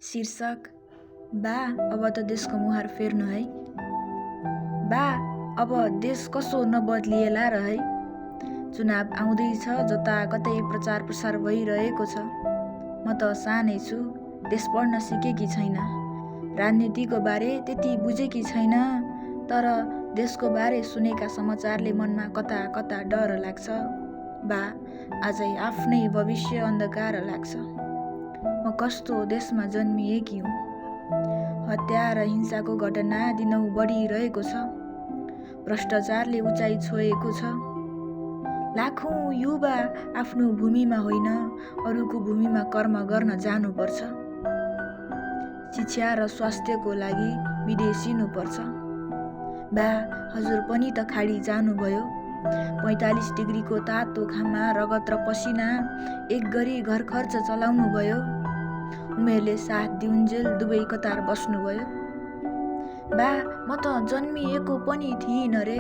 शीर्षक बा अब त देशको मुहार फेर्नु है। बा अब देश कसो नबदलिएला र है। चुनाव आउँदैछ, जता कतै प्रचार प्रसार भइरहेको छ। म त सानै छु, देश पढ्न सिकेकी छैन, राजनीतिको बारे त्यति बुझेकी छैन, तर देशको बारे सुनेका समाचारले मनमा कता कता डर लाग्छ। बा आजै आफ्नै भविष्य अन्धकार लाग्छ। म कस्तो देशमा जन्मिएकी हुँ। हत्या र हिंसाको घटना दिनौँ बढिरहेको छ। भ्रष्टाचारले उचाइ छोएको छ। लाखौँ युवा आफ्नो भूमिमा होइन अरूको भूमिमा कर्म गर्न जानुपर्छ। शिक्षा र स्वास्थ्यको लागि विदेशिनुपर्छ। बा हजुर पनि त खाडी जानुभयो। 45 डिग्रीको तातो घाममा रगत र पसिना एक गरी घर खर्च चलाउनु भयो। उमेरले साथ दिउन्जेल दुवै कतार बस्नुभयो। बा म त जन्मिएको पनि थिइनँ रे।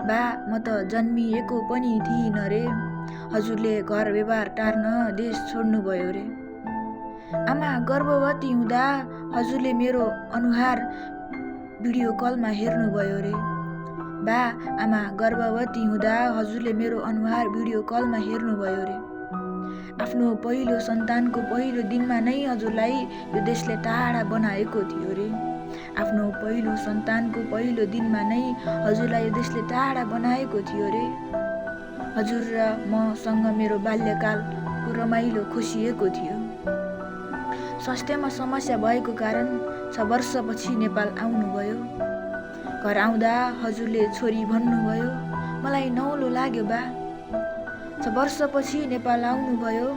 बा म त जन्मिएको पनि थिइनँ रे। हजुरले घर व्यवहार टार्न देश छोड्नुभयो रे। आमा गर्भवती हुँदा हजुरले मेरो अनुहार भिडियो कलमा हेर्नुभयो रे। बा आमा गर्भवती हुँदा हजुरले मेरो अनुहार भिडियो कलमा हेर्नुभयो रे। आफ्नो पहिलो सन्तानको पहिलो दिनमा नै हजुरलाई यो देशले टाढा बनाएको थियो रे। आफ्नो पहिलो सन्तानको पहिलो दिनमा नै हजुरलाई यो देशले टाढा बनाएको थियो रे। हजुर र मसँग मेरो बाल्यकालको रमाइलो खोसिएको थियो। स्वास्थ्यमा समस्या भएको कारण 6 वर्षपछि नेपाल आउनुभयो। घर आउँदा हजुरले छोरी भन्नुभयो। मलाई नौलो लाग्यो बा। 6 वर्षपछि नेपाल आउनुभयो।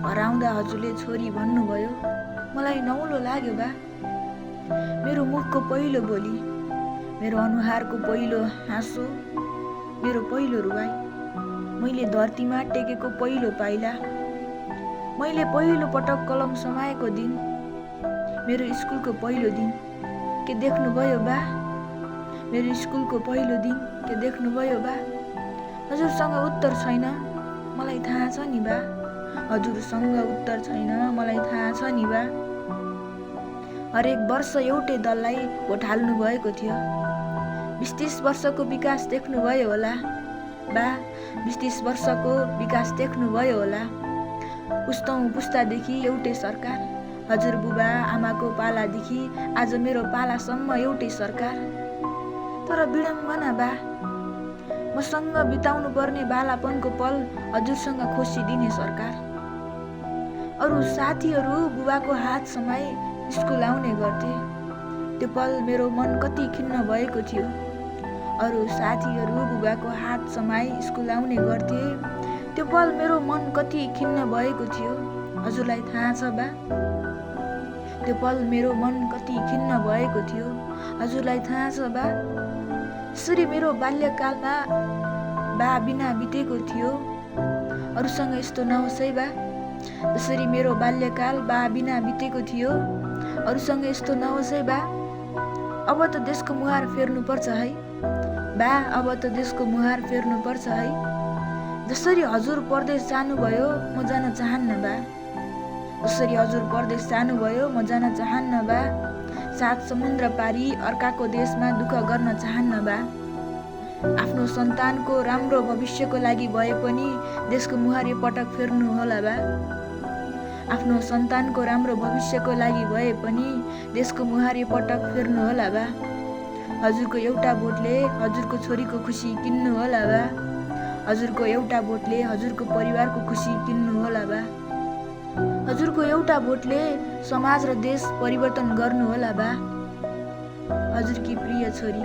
घर आउँदा हजुरले छोरी भन्नुभयो। मलाई नौलो लाग्यो बा। मेरो मुखको पहिलो बोली, मेरो अनुहारको पहिलो हाँसो, मेरो पहिलो रुवाई, मैले धरतीमा टेकेको पहिलो पाइला, मैले पहिलो पटक कलम समाएको दिन, मेरो स्कुलको पहिलो दिन, के देख्नुभयो बा? मेरो स्कुलको पहिलो दिन, के देख्नुभयो बा? हजुरसँग उत्तर छैन, मलाई थाहा छ नि बा। हजुरसँग उत्तर छैन, मलाई थाहा छ नि बा। हरेक वर्ष एउटै दललाई भोट हाल्नु भएको थियो। 20-30 वर्षको विकास देख्नुभयो होला बा। 20-30 वर्षको विकास देख्नुभयो होला। पुस्तौँ पुस्तादेखि एउटै सरकार। हजुर बुबा आमाको पालादेखि आज मेरो पालासम्म एउटै सरकार। तर विडम्बना बा, मसँग बिताउनु पर्ने बालापनको पल हजुरसँग खोसिदिने सरकार। अरू साथीहरू बुबाको हात समाई स्कुल आउने गर्थे। त्यो पल मेरो मन कति खिन्न भएको थियो। अरू साथीहरू बुबाको हात समाई स्कुल आउने गर्थे। त्यो पल मेरो मन कति खिन्न भएको थियो। हजुरलाई थाहा छ बा? त्यो पल मेरो मन कति खिन्न भएको थियो। हजुरलाई थाहा छ बा? यसरी मेरो बाल्यकालमा बा बिना बितेको थियो। अरूसँग यस्तो नहोस् है बा। जसरी मेरो बाल्यकाल बा बिना बितेको थियो, अरूसँग यस्तो नहोस् है बा। अब त देशको मुहार फेर्नुपर्छ है बा। अब त देशको मुहार फेर्नुपर्छ है। जसरी हजुर परदेश जानुभयो म जान चाहन्न बा। जसरी हजुर परदेश जानुभयो म जान चाहन्न बा। 7 समुद्र पारी अर्काको देशमा दुःख गर्न चाहन्न बा। आफ्नो सन्तानको राम्रो भविष्यको लागि भए पनि देशको मुहार यो पटक फेर्नु होला बा। आफ्नो सन्तानको राम्रो भविष्यको लागि भए पनि देशको मुहार यो पटक फेर्नु होला बा। हजुरको एउटा भोटले हजुरको छोरीको खुसी किन्नु होला बा। हजुरको एउटा भोटले हजुरको परिवारको खुसी किन्नु होला बा। हजुरको एउटा भोटले समाज र देश परिवर्तन गर्नु होला बा। हजुरकी प्रिय छोरी।